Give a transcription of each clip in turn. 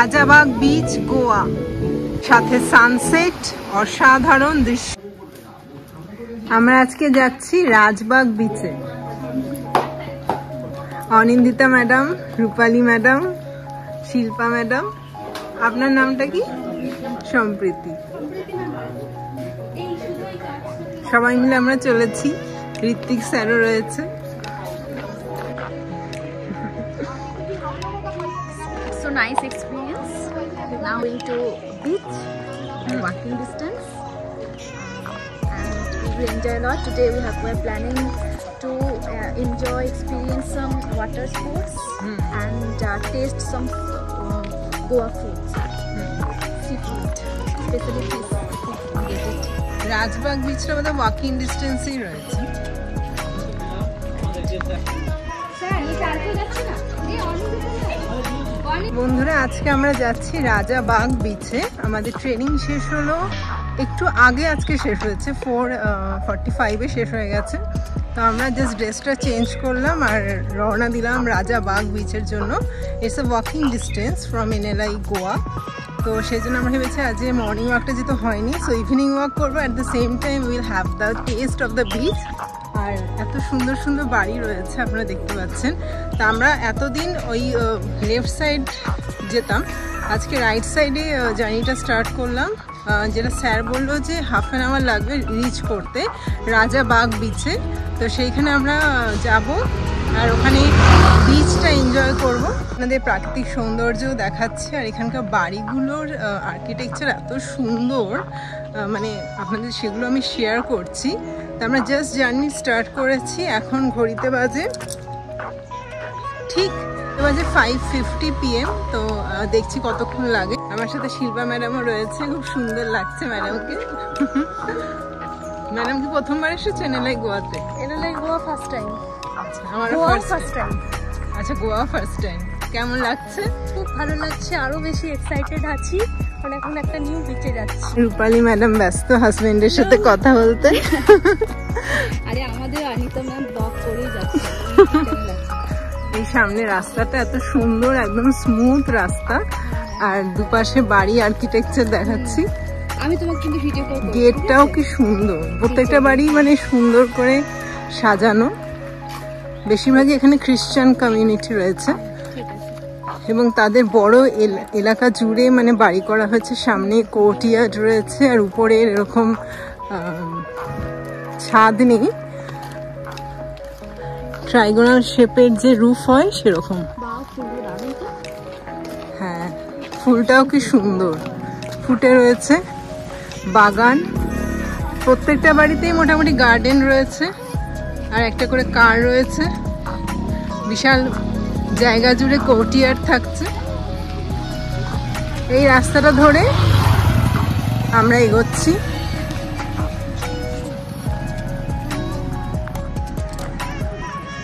Rajarbagh beach Goa, সাথে sunset, অসাধারণ দৃশ্য। আমরা আজকে যাচ্ছি রাজবাগ বিচে। অনিন্দিতা ম্যাডাম, রূপালী ম্যাডাম, শিল্পা ম্যাডাম, আপনার নামটা কি? সম্প্রীতি। সবাই মিলে আমরা চলেছি, ঋত্বিক স্যারও রয়েছে। So nice experience. Now going to beach, walking distance, and we will enjoy a lot. Today we're planning to experience some water sports and taste some Goa foods, seafood, especially fish. Get it. Rajbagh বিচটা আমাদের walking ডিস্টেন্সেই রয়েছে। বন্ধুরা, আজকে আমরা যাচ্ছি রাজাবাগ বিচে। আমাদের training শেষ হলো একটু আগে, আজকে শেষ হয়েছে 4:45-এ শেষ হয়ে গেছে। তো আমরা জাস্ট ড্রেসটা চেঞ্জ করলাম আর রওনা দিলাম রাজাবাগ বিচের জন্য। It's a walking distance from NLI Goa. তো সেই জন্য আমরা ভেবেছি আজ মর্নিং ওয়াকটা যেহেতু হয়নি, সো ইভিনিং ওয়াক করবো। At the same time will have the taste of the beach. আর এত সুন্দর সুন্দর বাড়ি রয়েছে, আপনারা দেখতে পাচ্ছেন। তা আমরা এতদিন ওই লেফট সাইড যেতাম, আজকে রাইট সাইডে জার্নিটা স্টার্ট করলাম। যেটা স্যার বললো যে হাফ অ্যান আওয়ার লাগবে রিচ করতে রাজাবাগ বিচে। তো সেইখানে আমরা যাব আর ওখানে বিচটা এনজয় করব। আপনাদের প্রাকৃতিক সৌন্দর্যও দেখাচ্ছে। আর এখানকার বাড়িগুলোর আর্কিটেকচার এত সুন্দর, মানে আপনাদের সেগুলো আমি শেয়ার করছি। তো আমরা জাস্ট জার্নি স্টার্ট করেছি। এখন ঘড়িতে বাজে ঠিক 5:50 PM। তো দেখছি কতক্ষণ লাগে। আমার সাথে শিল্পা ম্যাডামও রয়েছে, খুব সুন্দর লাগছে ম্যাডামকে। ম্যাডাম কি প্রথমবার এসেছেন এনএলআই গোয়াতে? NLI Goa first time. আচ্ছা, আমার ফার্স্ট টাইম। আচ্ছা, গোয়া ফার্স্ট টাইম। কেমন লাগছে? খুব ভালো লাগছে, আরো বেশি এক্সাইটেড আছি, কারণ এখন একটা নিউ বিচে যাচ্ছি। রূপালী ম্যাডাম ব্যস্ত হাজবেন্ডের সাথে কথা বলতে। আরে আমাদের অনিতা ম্যাম ব্লগ করেই যাচ্ছে। এই সামনে রাস্তাটা এত সুন্দর, একদম স্মুথ রাস্তা, আর দুপাশে বাড়ি আর্কিটেকচার দেখাচ্ছি। আমি তোমাকে কিন্তু ভিডিও করব। গেটটাও কি সুন্দর, প্রত্যেকটা বাড়ি মানে সুন্দর করে সাজানো। বেশিরভাগই এখানে খ্রিস্টান কমিউনিটি রয়েছে এবং তাদের বড় এলাকা জুড়ে মানে বাড়ি করা হয়েছে। সামনে কোর্টইয়ার্ড রয়েছে আর উপরে এরকম ছাদ নেই, ট্রাইগোনাল শেপের যে রুফ হয় সেরকম। হ্যাঁ, ফুলটাও কি সুন্দর ফুটে রয়েছে। বাগান, প্রত্যেকটা বাড়িতেই মোটামুটি গার্ডেন রয়েছে আর একটা করে কার রয়েছে। বিশাল জায়গা জুড়ে কোর্টইয়ার্ড থাকছে। এই রাস্তাটা ধরে আমরা এগোচ্ছি।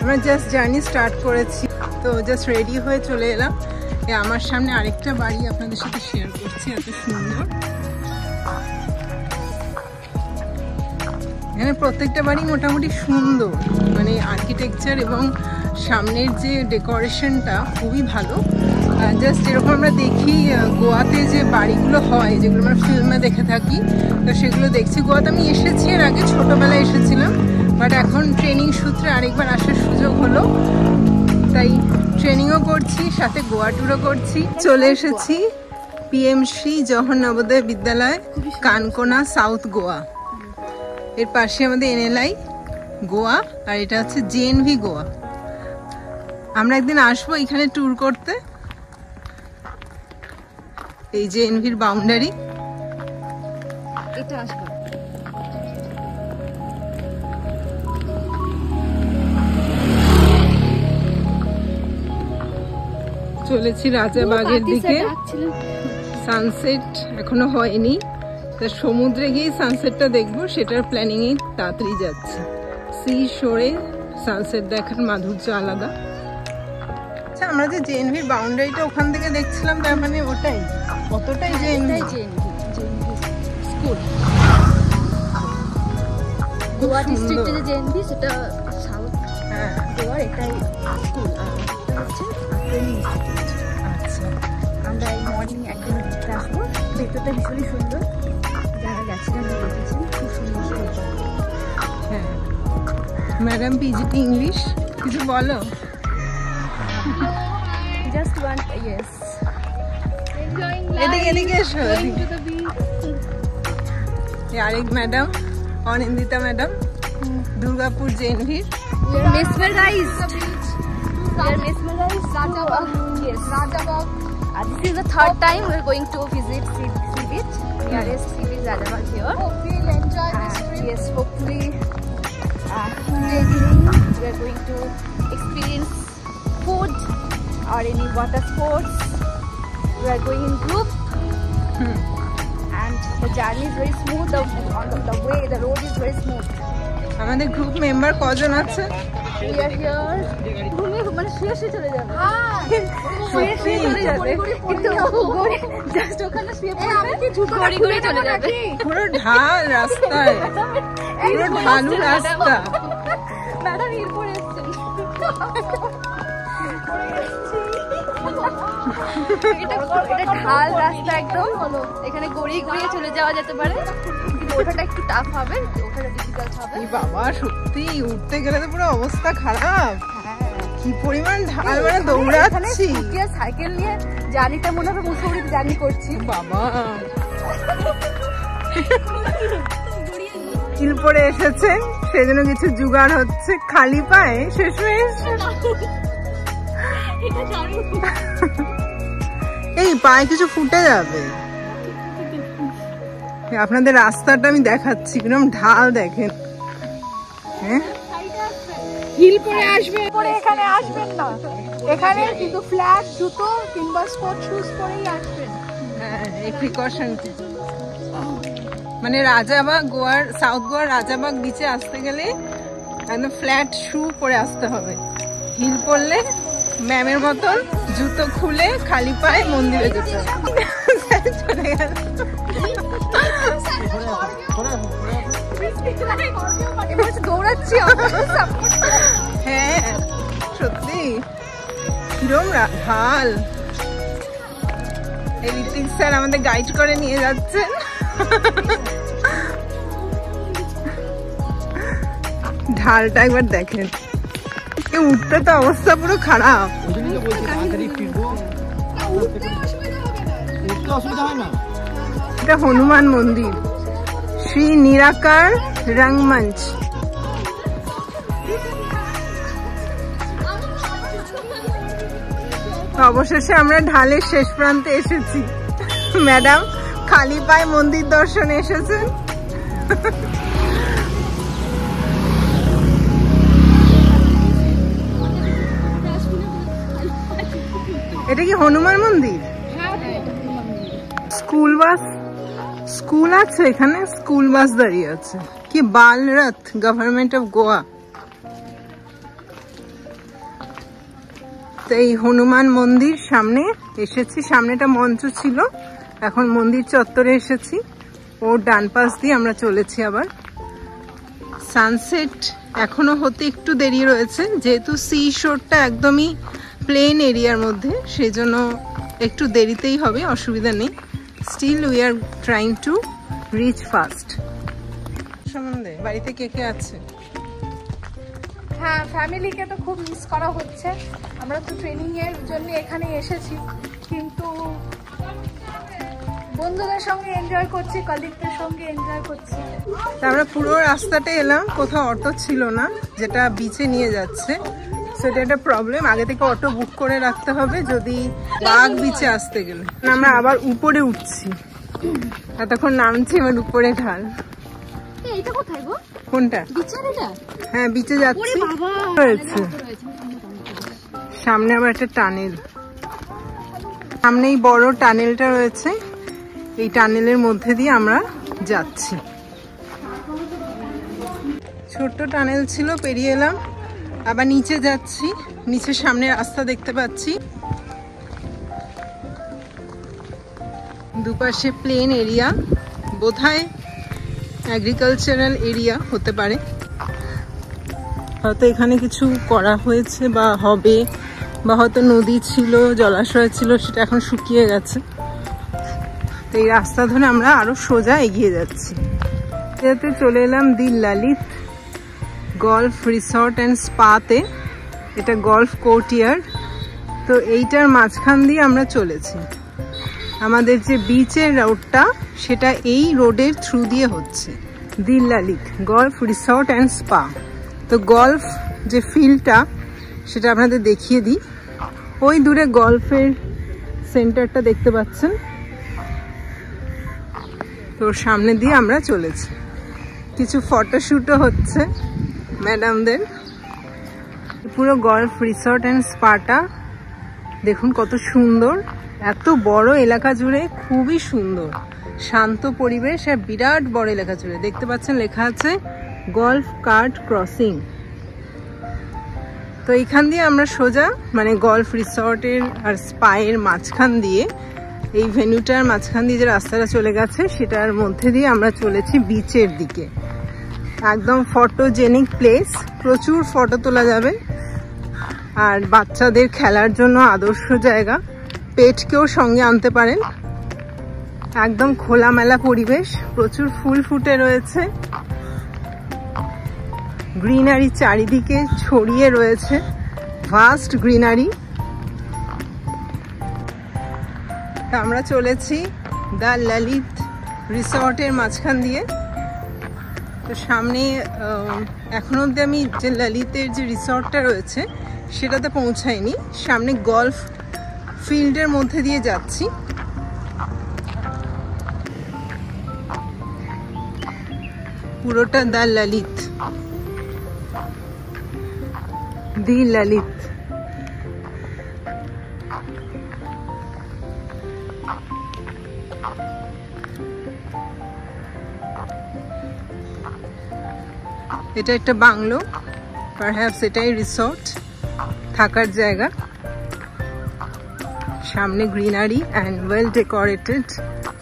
আমরা জাস্ট জার্নি স্টার্ট করেছি, তো জাস্ট রেডি হয়ে চলে এলাম। আমার সামনে আরেকটা বাড়ি আপনাদের সাথে শেয়ার করছি, এত সুন্দর। এখানে প্রত্যেকটা বাড়ি মোটামুটি সুন্দর, মানে আর্কিটেকচার এবং সামনের যে ডেকোরেশনটা খুবই ভালো। জাস্ট এরকম আমরা দেখি গোয়াতে যে বাড়িগুলো হয়, যেগুলো আমরা ফিল্মে দেখে থাকি, তো সেগুলো দেখছি। গোয়াতে আমি এসেছি, এর আগে ছোটোবেলায় এসেছিলাম, বাট এখন ট্রেনিং সূত্রে আরেকবার আসার সুযোগ হলো, তাই ট্রেনিংও করছি, সাথে গোয়া ট্যুরও করছি। চলে এসেছি পিএমসি জওহর নবোদয় বিদ্যালয়, কানকোনা, সাউথ গোয়া। এর পাশে আমাদের এনএলআই গোয়া আর এটা হচ্ছে জেএনভি গোয়া। আমরা একদিন আসবো এখানে ট্যুর করতে। এই জেএনভির বাউন্ডারি, এটা আসবো। চলেছি রাজাবাগের দিকে। সানসেট এখনো হয়নি, তা সমুদ্রে গিয়ে সানসেটটা দেখবো, সেটার প্ল্যানিংয়ে তাড়াতাড়ি যাচ্ছি। সি শোরে সানসেট দেখার মাধুর্য আলাদা। আচ্ছা, আমরা যে জেএনভির বাউন্ডারিটা ওখান থেকে দেখছিলাম, তার মানে ওটাই, কতটাই জেএনভি স্কুল। গোয়া ডিস্ট্রিক্টে যে জেএনভি, সেটা সাউথ গোয়ার এটাই স্কুল, আর এটা হচ্ছে ট্রেনিং ইনস্টিটিউট। আচ্ছা, আমরা এই মর্নিং একদম ঘুরতে আসবো। ভেতরটা ভীষণই সুন্দর, যারা গেছিলেন দেখেছেন, খুব সুন্দর সুন্দর। হ্যাঁ ম্যাডাম পিজিটি ইংলিশ কিছু বলো। জাস্ট ওয়ান ইয়েস এদিকে এসো। আরেক ম্যাডাম অনিন্দিতা ম্যাডাম, দুর্গাপুর জেনভির। Yes, Rajabag. This is the third time we are going to visit sea beach. Nearest sea beach Rajabag here. Oh, we'll enjoy this trip. Yes, hopefully today evening we are going to experience food or any water sports. We are going in group. And the journey is very smooth. The way, the road is very smooth. আমাদের group member কজন আছে? We are here. ঘুমিয়ে মানে শুয়ে চলে যাবে। শুয়ে চলে যাবে। কিন্তু জাস্ট ওখানে শুয়ে পড়বে। ঘুরে চলে যাবে। পুরো ঢাল রাস্তায়, পুরো ঢালু রাস্তা। ম্যাডাম এরপর এসেছেন। এটা ঢাল রাস্তা একদম, এখানে গড়িয়ে গড়িয়ে চলে যাওয়া যেতে পারে, কিন্তু ওঠাটা একটু টাফ হবে, ওঠাটা ডিফিকাল্ট হবে। বাবা সত্যি উঠতে গেলে তো পুরো অবস্থা খারাপ। কি পরিমাণ ঢাল, মানে দৌড়াচ্ছি। সাইকেল নিয়ে জার্নিটা মনে হবে মুসৌরির জার্নি করছি। বাবা হিল পরে এসেছে, সেজন্য কিছু জোগাড় হচ্ছে, খালি পায়ে শেষ হয়ে এসে। এই পায়ে কিছু ফুটে যাবে। আপনাদের রাস্তাটা আমি দেখাচ্ছি, কিরকম ঢাল দেখেন। হ্যাঁ হিল পরে আসবেন, পরে এখানে আসবেন না, এখানে কিন্তু ফ্ল্যাট জুতো কিংবা স্পোর্ট শুজ পরেই আসবেন। হ্যাঁ এই প্রিকশন, মানে রাজাবাগ গোয়ার, সাউথ গোয়ার রাজাবাগ বিচে আসতে গেলে একদম ফ্ল্যাট শু পরে আসতে হবে। হিল পরলে ম্যামের মতন জুতো খুলে খালি পায়ে মন্দিরে যেতে হবে। চলে গেল। দৌড়াচ্ছি। হ্যাঁ সত্যি কিরম ঢাল। এই ঋত্বিক স্যার আমাদের গাইড করে নিয়ে যাচ্ছেন। ঢালটা একবার দেখেন, উঠতে তো অবস্থা পুরো খারাপ। এটা হনুমান মন্দির, শ্রী নিরাকার রঙ্গমঞ্চ। অবশেষে আমরা ঢালের শেষ প্রান্তে এসেছি। ম্যাডাম খালি পায়ে মন্দির দর্শনে এসেছেন। এটা কি হনুমান মন্দির? স্কুল বাস, স্কুল আছে এখানে, স্কুল বাস দাঁড়িয়ে আছে। কি বালরথ, গভর্নমেন্ট অফ গোয়া। তো এই হনুমান মন্দির সামনে এসেছি, সামনেটা মঞ্চ ছিল, এখন মন্দির চত্বরে এসেছি। ওর ডান পাশ দিয়ে আমরা চলেছি আবার। সানসেট এখনো হতে একটু দেরি রয়েছে, যেহেতু সি শোরটা একদমই প্লেন এরিয়ার মধ্যে, সেজন্য একটু দেরিতেই হবে, অসুবিধা নেই। Still we are trying to reach fast. সম্বন্ধে বাড়িতে কে কে আছে? হ্যাঁ, ফ্যামিলিকে তো খুব মিস করা হচ্ছে। আমরা তো ট্রেনিং এর জন্য এখানে এসেছি, কিন্তু বন্ধুদের সঙ্গে এনজয় করছি, কলিগদের সঙ্গে এনজয় করছি। আমরা পুরো রাস্তাটা এলাম, কোথাও অটো ছিল না যেটা বিচে নিয়ে যাচ্ছে, সেটা একটা প্রবলেম। আগে থেকে অটো বুক করে রাখতে হবে যদি বাঘ বিচে আসতে গেলে। আমরা আবার উপরে উঠছি, এতক্ষণ নামছি, এবার উপরে ঢাল। এইটা কোথায় গো? কোনটা? বিচের এটা? হ্যাঁ বিচে যাচ্ছি। রয়েছে সামনে আবার একটা টানেল, সামনেই বড় টানেলটা রয়েছে, এই টানেলের মধ্যে দিয়ে আমরা যাচ্ছি। ছোট্ট টানেল ছিল, পেরিয়ে এলাম, আবার নিচে যাচ্ছি। নিচে সামনে রাস্তা দেখতে পাচ্ছি, দুপাশে প্লেন এরিয়া, বোধহয় এগ্রিকালচারাল এরিয়া হতে পারে। হয়তো এখানে কিছু করা হয়েছে বা হবে, বা হয়তো নদী ছিল, জলাশয় ছিল, সেটা এখন শুকিয়ে গেছে। তো এই রাস্তা ধরে আমরা আরো সোজা এগিয়ে যাচ্ছি। এতে চলে এলাম দি ললিত গল্ফ রিসর্ট অ্যান্ড স্পাতে। এটা গল্ফ কোর্টিয়ার্ড। তো এইটার মাঝখান দিয়ে আমরা চলেছি। আমাদের যে বিচের রোডটা সেটা এই রোডের থ্রু দিয়ে হচ্ছে। The Lalit golf resort and spa. তো গল্ফ যে ফিল্ডটা সেটা আপনাদের দেখিয়ে দিই। ওই দূরে গল্ফের সেন্টারটা দেখতে পাচ্ছেন। তো সামনে দিয়ে আমরা চলেছি। কিছু ফটোশ্যুটও হচ্ছে ম্যাডামদের। পুরো গল্ফ রিসর্ট অ্যান্ড স্পাটা দেখুন কত সুন্দর। এত বড় এলাকা জুড়ে, খুবই সুন্দর শান্ত পরিবেশ আর বিরাট বড় এলাকা জুড়ে। দেখতে পাচ্ছেন লেখা আছে গল্ফ কার্ট ক্রসিং। তো এইখান দিয়ে আমরা সোজা মানে গল্ফ রিসর্টের আর স্পায়ের মাঝখান দিয়ে, এই ভেন্যুটার মাঝখান দিয়ে যে রাস্তাটা চলে গেছে সেটার মধ্যে দিয়ে আমরা চলেছি বিচের দিকে। একদম ফটোজেনিক প্লেস, প্রচুর ফটো তোলা যাবে আর বাচ্চাদের খেলার জন্য আদর্শ জায়গা। পেটকেও সঙ্গে আনতে পারেন। একদম খোলামেলা পরিবেশ, প্রচুর ফুল ফুটে রয়েছে, গ্রিনারি চারিদিকে ছড়িয়ে রয়েছে, ভাস্ট গ্রিনারি। আমরা চলেছি দ্য ললিত রিসর্টের মাঝখান দিয়ে। তো সামনে এখনো অবধি আমি যে ললিতের যে রিসর্টটা রয়েছে সেটাতে পৌঁছাইনি। সামনে গল্ফ ফিল্ডের মধ্যে দিয়ে যাচ্ছি। পুরোটা দ্য ললিত, দি ললিত। এটা একটা বাংলো, পারহ্যাপস এটাই রিসর্ট, থাকার জায়গা। সামনে greenery and well decorated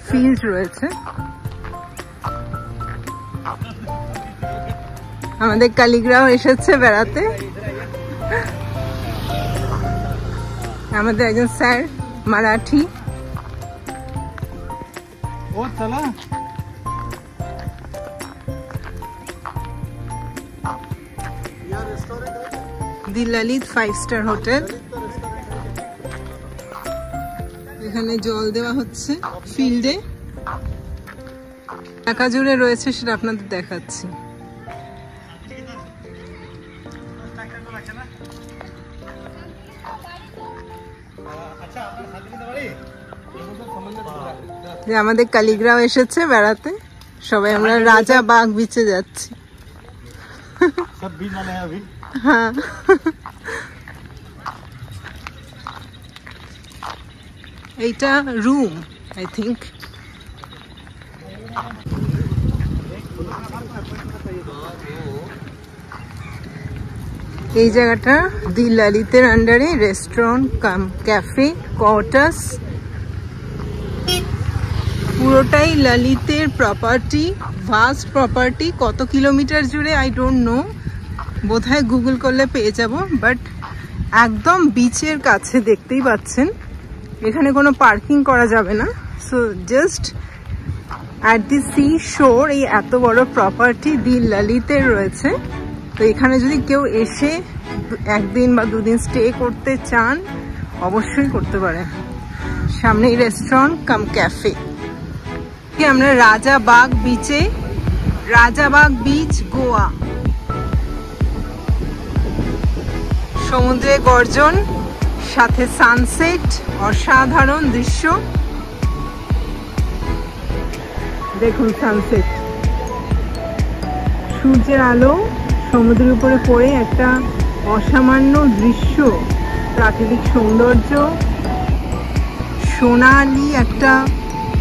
field রয়েছে। আমাদের কালিগরাও এসেছে বেড়াতে। আমাদের একজন স্যার মারাঠি। দি ললিত 5-স্টার হোটেল। এখানে জল দেওয়া হচ্ছে ফিল্ডে, এলাকা জুড়ে রয়েছে সেটা আপনাদের দেখাচ্ছি। আমাদের কালিগরাও এসেছে বেড়াতে। সবাই আমরা রাজাবাগ বিচে যাচ্ছি। হ্যাঁ, এইটা রুম আই থিঙ্ক। এই জায়গাটা দি ললিতের আন্ডারে রেস্টুরেন্ট কাম ক্যাফে কোয়ার্টার্স। পুরোটাই ললিতের প্রপার্টি, ভাস্ট প্রপার্টি। কত কিলোমিটার জুড়ে আই ডোন্ট নো, বোধহয় গুগল করলে পেয়ে যাব। বাট একদম বিচের কাছে, দেখতেই পাচ্ছেন। এখানে কোনো পার্কিং করা যাবে না। So just at the C শোর এই এত বড় প্রপার্টি দি ললিতের রয়েছে। তো এখানে যদি কেউ এসে একদিন বা দুদিন স্টে করতে চান অবশ্যই করতে পারেন। সামনেই রেস্টুরেন্ট কাম ক্যাফে। আমরা রাজাবাগ বিচে, রাজাবাগ বিচ গোয়া। সমুদ্রে গর্জন, সাথে সানসেট, অসাধারণ দৃশ্য। দেখুন সানসেট, সূর্যের আলো সমুদ্রের উপরে পড়ে একটা অসামান্য দৃশ্য, প্রাকৃতিক সৌন্দর্য, সোনালি একটা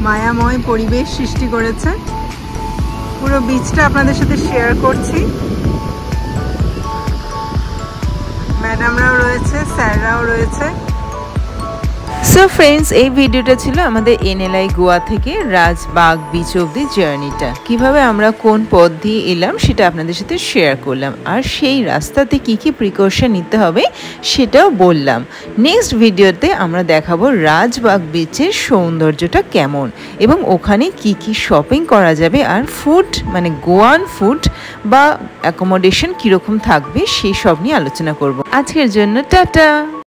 মায়াময় পরিবেশ সৃষ্টি করেছে। পুরো বিচটা আপনাদের সাথে শেয়ার করছি। ম্যাডামরাও রয়েছে, স্যাররাও রয়েছে। সো ফ্রেন্ডস, এই ভিডিওটা ছিল আমাদের এনএলআই গোয়া থেকে রাজবাগ বিচ অব্দি জার্নিটা। কিভাবে আমরা কোন পথ দিয়ে এলাম সেটা আপনাদের সাথে শেয়ার করলাম, আর সেই রাস্তাতে কি কি প্রিকশন নিতে হবে সেটাও বললাম। নেক্সট ভিডিওতে আমরা দেখাবো রাজবাগ বিচের সৌন্দর্যটা কেমন এবং ওখানে কি কি শপিং করা যাবে, আর ফুড মানে গোয়ান ফুড বা অ্যাকোমোডেশন কীরকম থাকবে সেই সব নিয়ে আলোচনা করব। আজকের জন্য টাটা।